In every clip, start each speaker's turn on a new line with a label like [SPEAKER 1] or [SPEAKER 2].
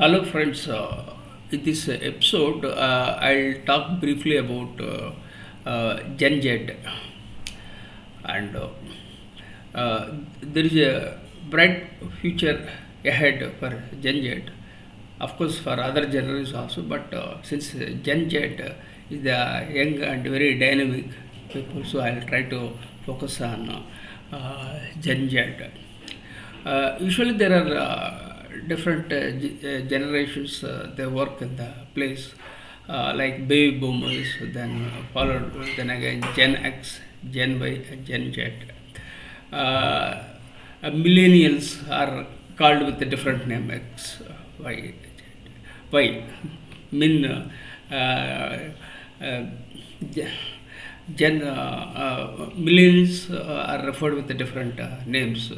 [SPEAKER 1] Hello, friends. In this episode, I'll talk briefly about Gen Z, and there is a bright future ahead for Gen Z. Of course, for other generations also, but since Gen Z is the young and very dynamic people, so I'll try to focus on Gen Z. Usually, there are different generations. They work in the place, like baby boomers, then followed, then again Gen X, Gen Y, and Gen Z. Millennials are called with a different name, X, Y, Y. Min, uh, Gen millennials are referred with the different names.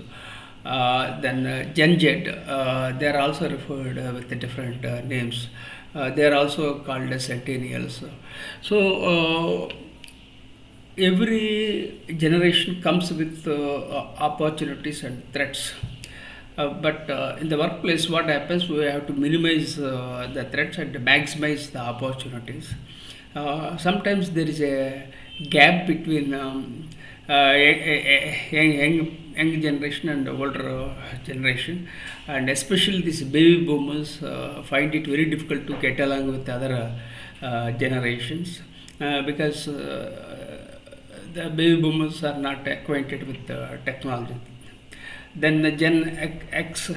[SPEAKER 1] Then Gen Z, they are also referred with the different names. They are also called as centennials. So every generation comes with opportunities and threats. But in the workplace, what happens? We have to minimize the threats and maximize the opportunities. Sometimes there is a gap between young generation and older generation, and especially these baby boomers find it very difficult to get along with other generations because the baby boomers are not acquainted with technology. Then the Gen X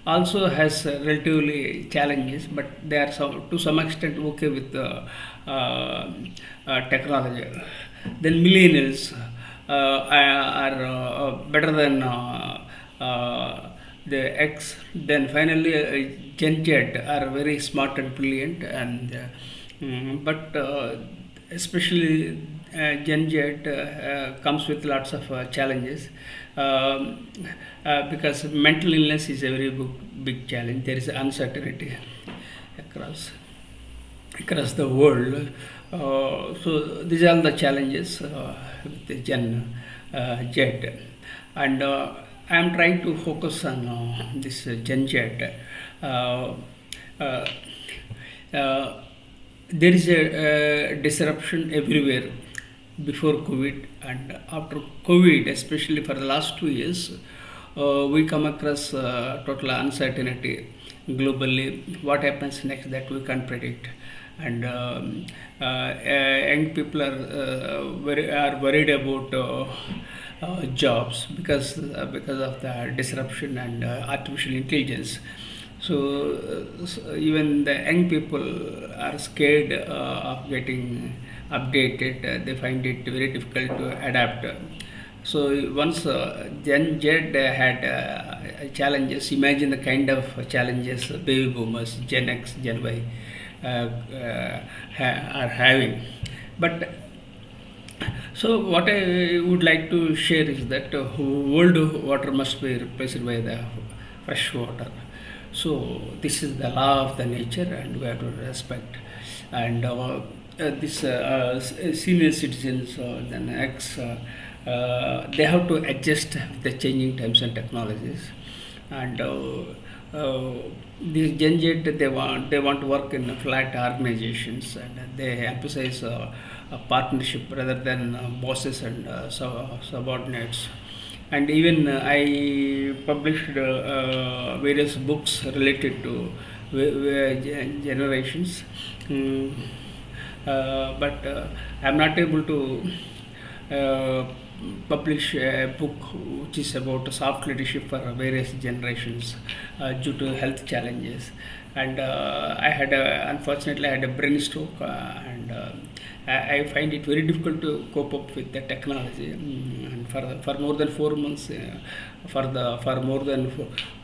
[SPEAKER 1] also has relatively challenges, but they are to some extent okay with technology. Then millennials are better than the X. Then finally, Gen Z are very smart and brilliant, and but especially Gen Z comes with lots of challenges because mental illness is a very big challenge. There is uncertainty across across the world. So these are the challenges with the Gen Z, and I am trying to focus on this Gen Z. Uh, uh, uh, there is a disruption everywhere before COVID and after COVID, especially for the last 2 years. We come across total uncertainty globally. What happens next, that we can't predict, and young people are worried about jobs because of the disruption and artificial intelligence. So even the young people are scared of getting updated. They find it very difficult to adapt. So once Gen Z had challenges, imagine the kind of challenges baby boomers, Gen X, Gen Y are having. But so what I would like to share is that old water must be replaced by the fresh water. So this is the law of the nature, and we have to respect. And this senior citizens, then ex, they have to adjust with the changing times and technologies. And these Gen Z, they want to work in flat organizations, and they emphasize a partnership rather than bosses and subordinates. And even I published various books related to generations. Mm, but I'm not able to uh, publish a book which is about soft leadership for various generations due to health challenges. And unfortunately, I had a brain stroke, and I find it very difficult to cope up with the technology. And for more than 4 months, for more than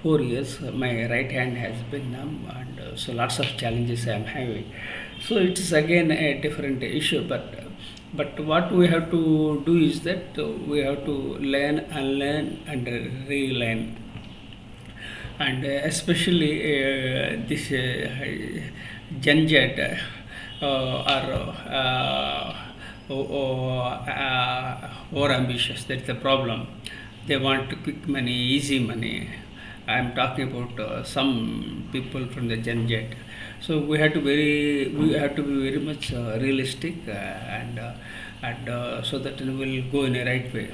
[SPEAKER 1] 4 years, my right hand has been numb, and so lots of challenges I am having. So it is again a different issue, but what we have to do is that we have to learn, unlearn, and relearn. And especially this Gen Z are more ambitious. That's the problem. They want quick money, easy money, I'm talking about some people from the Gen Z. So we have to be very much realistic and so that we will go in a right way.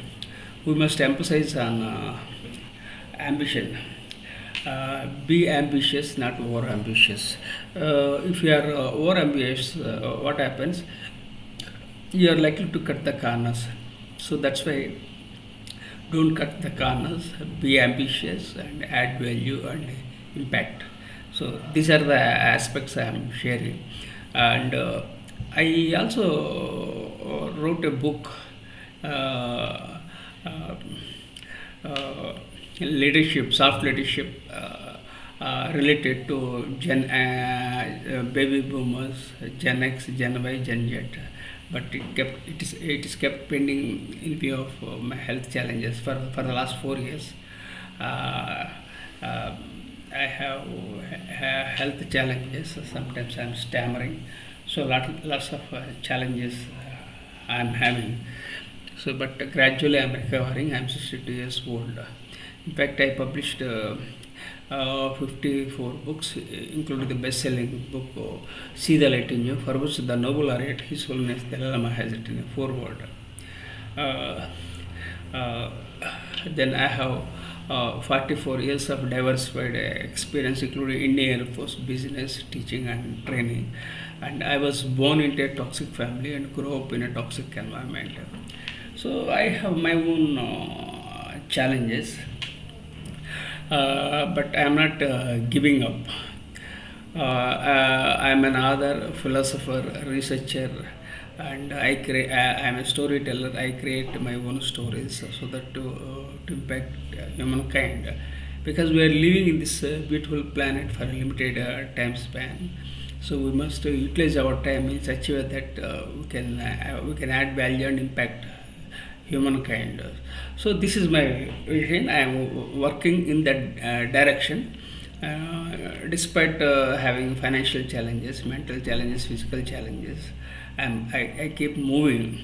[SPEAKER 1] We must emphasize on ambition. Be ambitious, not over ambitious. If you are over ambitious, what happens? You are likely to cut the corners. So that's why don't cut the corners, be ambitious and add value and impact. So these are the aspects I am sharing. And I also wrote a book, uh, uh, leadership, soft leadership, related to baby boomers, Gen X, Gen Y, Gen Z. But it is kept pending in view of my health challenges for the last 4 years. Uh, uh, I have health challenges. Sometimes I'm stammering, so lots of challenges I'm having. So, but gradually I'm recovering. I'm 62 years old. In fact, I published 54 books, including the best-selling book See the Light in You, for which the Nobel laureate His Holiness Dalai Lama has written a foreword. Uh, uh, then I have 44 years of diversified experience, including Indian Air Force, business, teaching, and training. And I was born into a toxic family and grew up in a toxic environment. So I have my own challenges, but I am not giving up. I am an author, philosopher, researcher, and I am a storyteller. I create my own stories so that to impact humankind, because we are living in this beautiful planet for a limited time span. So we must utilize our time in such a way that we can add value and impact humankind. So this is my vision. I am working in that direction. Despite having financial challenges, mental challenges, physical challenges, I keep moving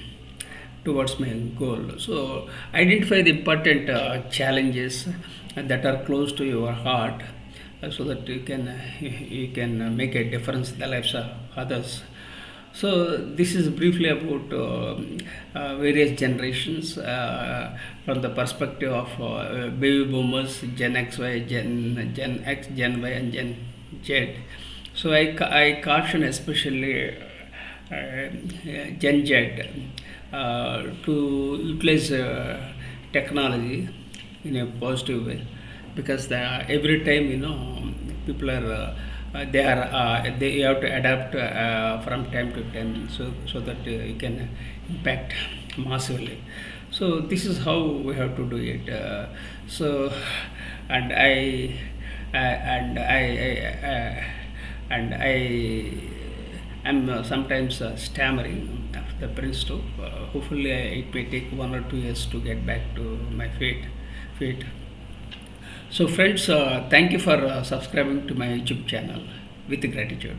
[SPEAKER 1] towards my goal. So identify the important challenges that are close to your heart, so that you can make a difference in the lives of others. So this is briefly about various generations from the perspective of baby boomers, Gen X, Y, Gen X, Gen Y, and Gen Z. So I caution especially Gen Z to utilize technology in a positive way, because every time people are they have to adapt from time to time, so that you can impact massively. So this is how we have to do it. So and I am sometimes stammering after the brain stroke. Hopefully, it may take 1 or 2 years to get back to my feet. So, friends, thank you for subscribing to my YouTube channel with gratitude.